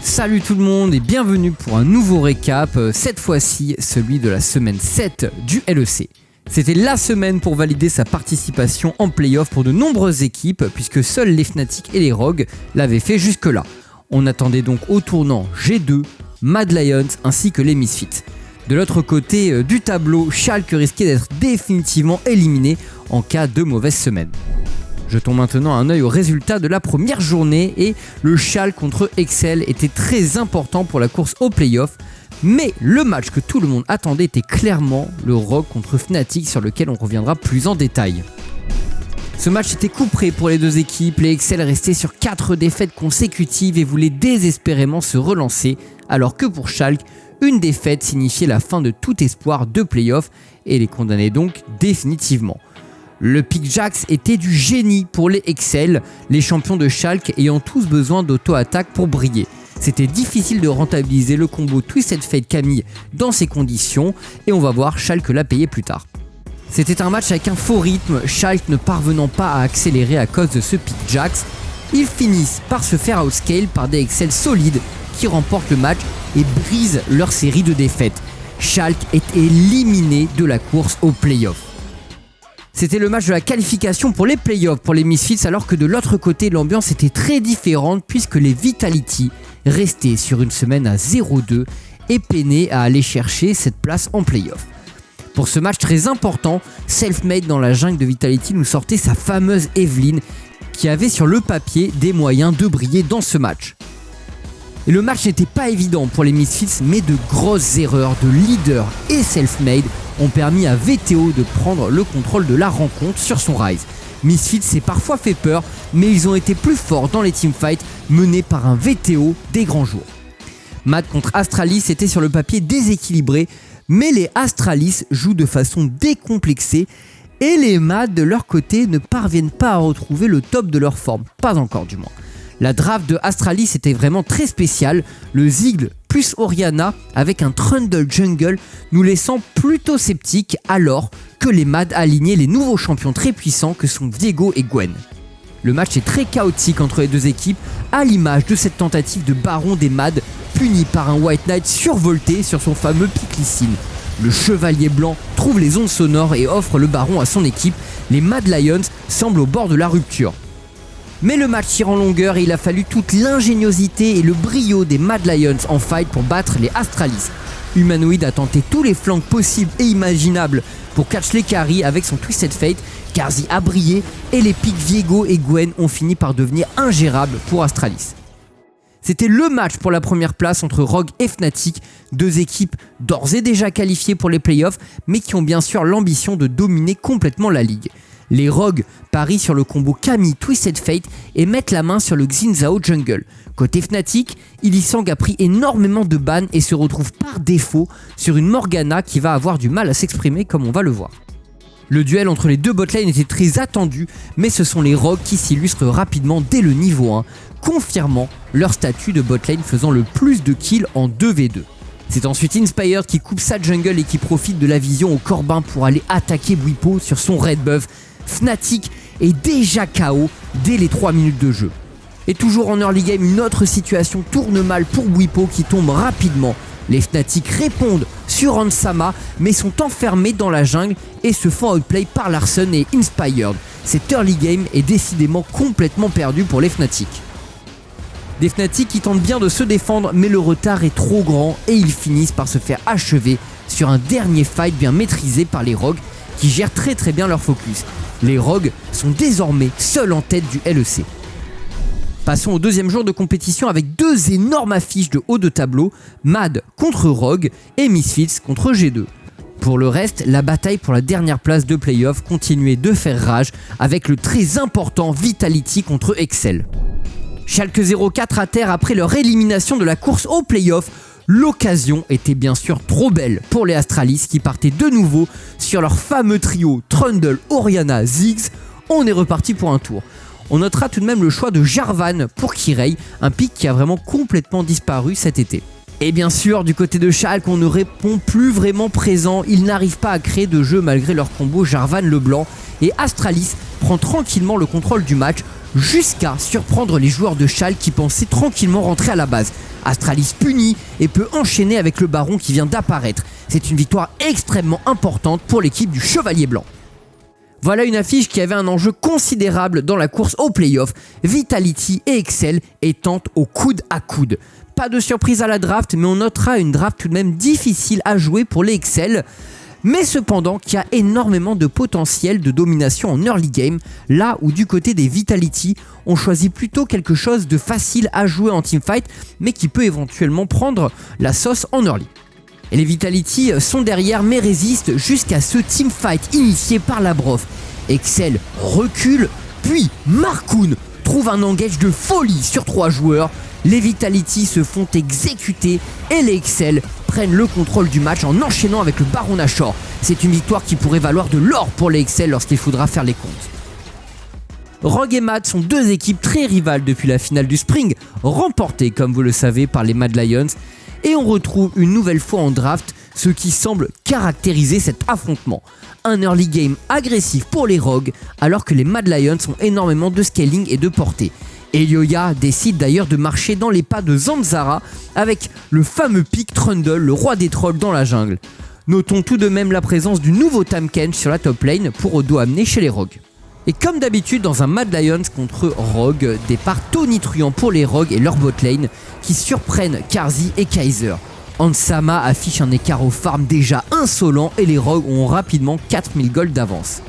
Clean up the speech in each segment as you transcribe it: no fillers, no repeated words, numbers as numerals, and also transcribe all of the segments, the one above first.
Salut tout le monde et bienvenue pour un nouveau récap, cette fois-ci celui de la semaine 7 du LEC. C'était la semaine pour valider sa participation en play-off pour de nombreuses équipes puisque seuls les Fnatic et les Rogues l'avaient fait jusque-là. On attendait donc au tournant G2, Mad Lions ainsi que les Misfits. De l'autre côté du tableau, Schalke risquait d'être définitivement éliminé en cas de mauvaise semaine. Jetons maintenant un œil aux résultats de la première journée et le Schalke contre Excel était très important pour la course au play-off, mais le match que tout le monde attendait était clairement le Rogue contre Fnatic sur lequel on reviendra plus en détail. Ce match était couperé pour les deux équipes, les Excel restaient sur 4 défaites consécutives et voulaient désespérément se relancer, alors que pour Schalke, une défaite signifiait la fin de tout espoir de play-off et les condamnait donc définitivement. Le pick Jax était du génie pour les Excel, les champions de Schalke ayant tous besoin d'auto-attaque pour briller. C'était difficile de rentabiliser le combo Twisted Fate Camille dans ces conditions et on va voir Schalke l'a payé plus tard. C'était un match avec un faux rythme, Schalke ne parvenant pas à accélérer à cause de ce pick Jax. Ils finissent par se faire outscale par des Excel solides qui remportent le match et brisent leur série de défaites. Schalke est éliminé de la course au play-off. C'était le match de la qualification pour les playoffs pour les Misfits alors que de l'autre côté l'ambiance était très différente puisque les Vitality restaient sur une semaine à 0-2 et peinaient à aller chercher cette place en playoff. Pour ce match très important, Selfmade dans la jungle de Vitality nous sortait sa fameuse Evelynn qui avait sur le papier des moyens de briller dans ce match. Et le match n'était pas évident pour les Misfits mais de grosses erreurs de leader et Selfmade ont permis à VTO de prendre le contrôle de la rencontre sur son Ryze. Misfits s'est parfois fait peur, mais ils ont été plus forts dans les teamfights menés par un VTO des grands jours. Mad contre Astralis était sur le papier déséquilibré, mais les Astralis jouent de façon décomplexée et les Mad de leur côté ne parviennent pas à retrouver le top de leur forme, pas encore du moins. La draft de Astralis était vraiment très spéciale, le Ziggs plus Orianna avec un Trundle jungle nous laissant plutôt sceptiques alors que les Mad alignaient les nouveaux champions très puissants que sont Viego et Gwen. Le match est très chaotique entre les deux équipes à l'image de cette tentative de baron des Mad puni par un White Knight survolté sur son fameux pic Lee. Le chevalier blanc trouve les ondes sonores et offre le baron à son équipe, les Mad Lions semblent au bord de la rupture. Mais le match tire en longueur et il a fallu toute l'ingéniosité et le brio des Mad Lions en fight pour battre les Astralis. Humanoid a tenté tous les flanks possibles et imaginables pour catch les carries avec son Twisted Fate, Karzi a brillé et les pics Viego et Gwen ont fini par devenir ingérables pour Astralis. C'était le match pour la première place entre Rogue et Fnatic, deux équipes d'ores et déjà qualifiées pour les playoffs mais qui ont bien sûr l'ambition de dominer complètement la ligue. Les Rogues parient sur le combo Camille Twisted Fate et mettent la main sur le Xin Zhao jungle. Côté Fnatic, Illisang a pris énormément de bans et se retrouve par défaut sur une Morgana qui va avoir du mal à s'exprimer comme on va le voir. Le duel entre les deux botlane était très attendu, mais ce sont les Rogues qui s'illustrent rapidement dès le niveau 1, confirmant leur statut de botlane faisant le plus de kills en 2v2. C'est ensuite Inspired qui coupe sa jungle et qui profite de la vision au Corbin pour aller attaquer Bwipo sur son red buff. Fnatic est déjà KO dès les 3 minutes de jeu. Et toujours en early game, une autre situation tourne mal pour Bwipo qui tombe rapidement. Les Fnatic répondent sur Ansama mais sont enfermés dans la jungle et se font outplay par Larsen et Inspired. Cet early game est décidément complètement perdu pour les Fnatic. Des Fnatic qui tentent bien de se défendre mais le retard est trop grand et ils finissent par se faire achever sur un dernier fight bien maîtrisé par les Rogues qui gèrent très bien leur focus. Les Rogues sont désormais seuls en tête du LEC. Passons au deuxième jour de compétition avec deux énormes affiches de haut de tableau, Mad contre Rogue et Misfits contre G2. Pour le reste, la bataille pour la dernière place de playoff continuait de faire rage avec le très important Vitality contre Excel. Schalke 04 à terre après leur élimination de la course au playoff. L'occasion était bien sûr trop belle pour les Astralis qui partaient de nouveau sur leur fameux trio Trundle, Orianna, Ziggs. On est reparti pour un tour. On notera tout de même le choix de Jarvan pour Kirei, un pick qui a vraiment complètement disparu cet été. Et bien sûr, du côté de Schalke, on ne répond plus vraiment présent, ils n'arrivent pas à créer de jeu malgré leur combo Jarvan Leblanc et Astralis prend tranquillement le contrôle du match, jusqu'à surprendre les joueurs de Schalke qui pensaient tranquillement rentrer à la base. Astralis punit et peut enchaîner avec le Baron qui vient d'apparaître. C'est une victoire extrêmement importante pour l'équipe du Chevalier Blanc. Voilà une affiche qui avait un enjeu considérable dans la course aux playoffs, Vitality et Excel étant au coude à coude. Pas de surprise à la draft, mais on notera une draft tout de même difficile à jouer pour les Excel, mais cependant qui a énormément de potentiel de domination en early game, là où du côté des Vitality, on choisit plutôt quelque chose de facile à jouer en teamfight, mais qui peut éventuellement prendre la sauce en early. Et les Vitality sont derrière mais résistent jusqu'à ce teamfight initié par Labrov. Excel recule, puis Markoun trouve un engage de folie sur 3 joueurs. Les Vitality se font exécuter et les Excel prennent le contrôle du match en enchaînant avec le Baron Nashor. C'est une victoire qui pourrait valoir de l'or pour les Excel lorsqu'il faudra faire les comptes. Rogue et Mad sont 2 équipes très rivales depuis la finale du Spring, remportée comme vous le savez par les Mad Lions. Et on retrouve une nouvelle fois en draft ce qui semble caractériser cet affrontement. Un early game agressif pour les Rogues alors que les Mad Lions ont énormément de scaling et de portée. Elioya décide d'ailleurs de marcher dans les pas de Zanzara avec le fameux pick Trundle, le roi des trolls dans la jungle. Notons tout de même la présence du nouveau Tahm sur la top lane pour au dos amener chez les Rogues. Et comme d'habitude dans un Mad Lions contre Rogue, départ tonitruant pour les Rogues et leur bot lane qui surprennent Carzzy et Kaiser. Ansama affiche un écart au farm déjà insolent et les Rogues ont rapidement 4000 gold d'avance.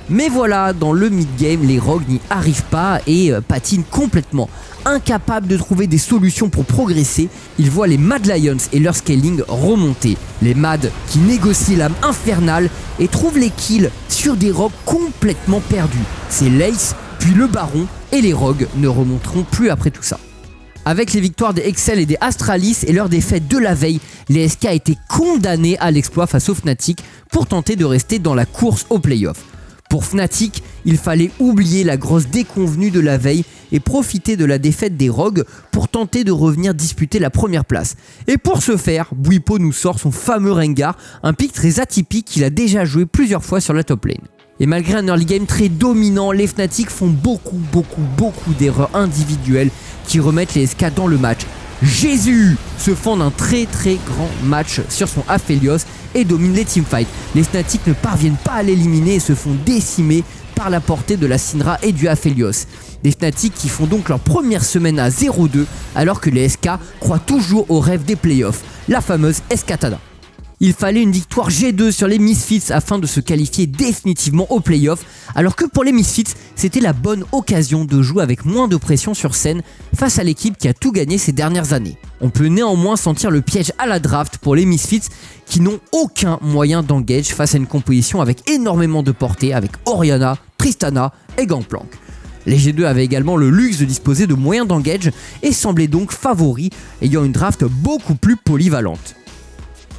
Mais voilà, dans le mid-game, les Rogues n'y arrivent pas et patinent complètement. Incapables de trouver des solutions pour progresser, ils voient les Mad Lions et leur scaling remonter. Les Mad qui négocient l'âme infernale et trouvent les kills sur des Rogues complètement perdus. C'est l'Ace, puis le Baron, et les Rogues ne remonteront plus après tout ça. Avec les victoires des Excel et des Astralis et leur défaite de la veille, les SK étaient condamnés à l'exploit face aux Fnatic pour tenter de rester dans la course aux playoffs. Pour Fnatic, il fallait oublier la grosse déconvenue de la veille et profiter de la défaite des Rogues pour tenter de revenir disputer la première place. Et pour ce faire, Bwipo nous sort son fameux Rengar, un pick très atypique qu'il a déjà joué plusieurs fois sur la top lane. Et malgré un early game très dominant, les Fnatic font beaucoup d'erreurs individuelles qui remettent les SK dans le match. Jésus se fend d'un très grand match sur son Aphelios et domine les teamfights. Les Fnatic ne parviennent pas à l'éliminer et se font décimer par la portée de la Syndra et du Aphelios. Les Fnatic qui font donc leur première semaine à 0-2 alors que les SK croient toujours au rêve des playoffs, la fameuse Escatada. Il fallait une victoire G2 sur les Misfits afin de se qualifier définitivement aux playoffs, alors que pour les Misfits, c'était la bonne occasion de jouer avec moins de pression sur scène face à l'équipe qui a tout gagné ces dernières années. On peut néanmoins sentir le piège à la draft pour les Misfits qui n'ont aucun moyen d'engage face à une composition avec énormément de portée avec Orianna, Tristana et Gangplank. Les G2 avaient également le luxe de disposer de moyens d'engage et semblaient donc favoris, ayant une draft beaucoup plus polyvalente.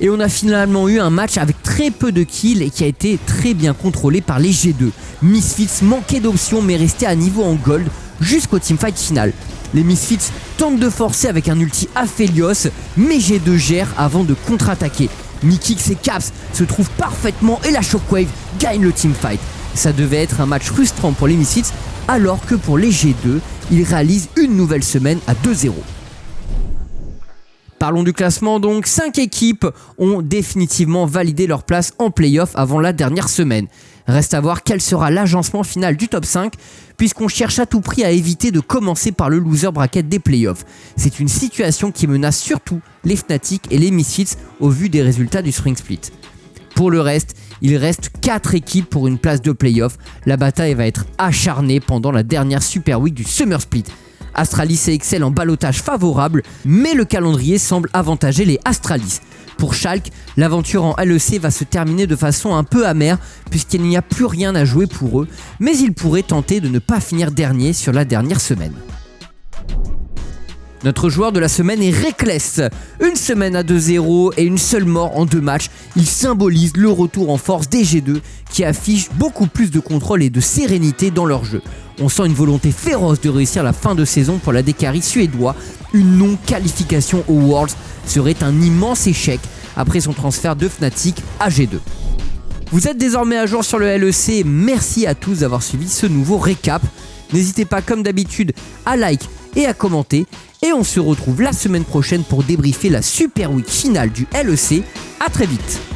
Et on a finalement eu un match avec très peu de kills et qui a été très bien contrôlé par les G2. Misfits manquaient d'options mais restaient à niveau en gold jusqu'au teamfight final. Les Misfits tentent de forcer avec un ulti Aphelios, mais G2 gère avant de contre-attaquer. Mikix et Caps se trouvent parfaitement et la Shockwave gagne le teamfight. Ça devait être un match frustrant pour les Misfits alors que pour les G2, ils réalisent une nouvelle semaine à 2-0. Parlons du classement donc, 5 équipes ont définitivement validé leur place en play-off avant la dernière semaine. Reste à voir quel sera l'agencement final du top 5 puisqu'on cherche à tout prix à éviter de commencer par le loser bracket des play-offs. C'est une situation qui menace surtout les Fnatic et les Misfits au vu des résultats du Spring Split. Pour le reste, il reste 4 équipes pour une place de play-off. La bataille va être acharnée pendant la dernière Super Week du Summer Split. Astralis et Excel en ballottage favorable, mais le calendrier semble avantager les Astralis. Pour Schalke, l'aventure en LEC va se terminer de façon un peu amère puisqu'il n'y a plus rien à jouer pour eux, mais ils pourraient tenter de ne pas finir dernier sur la dernière semaine. Notre joueur de la semaine est Reckless. Une semaine à 2-0 et une seule mort en 2 matchs. Il symbolise le retour en force des G2 qui affichent beaucoup plus de contrôle et de sérénité dans leur jeu. On sent une volonté féroce de réussir la fin de saison pour la Dekari suédois. Une non-qualification aux Worlds serait un immense échec après son transfert de Fnatic à G2. Vous êtes désormais à jour sur le LEC. Merci à tous d'avoir suivi ce nouveau récap. N'hésitez pas comme d'habitude à like et à commenter. Et on se retrouve la semaine prochaine pour débriefer la Super Week finale du LEC. A très vite.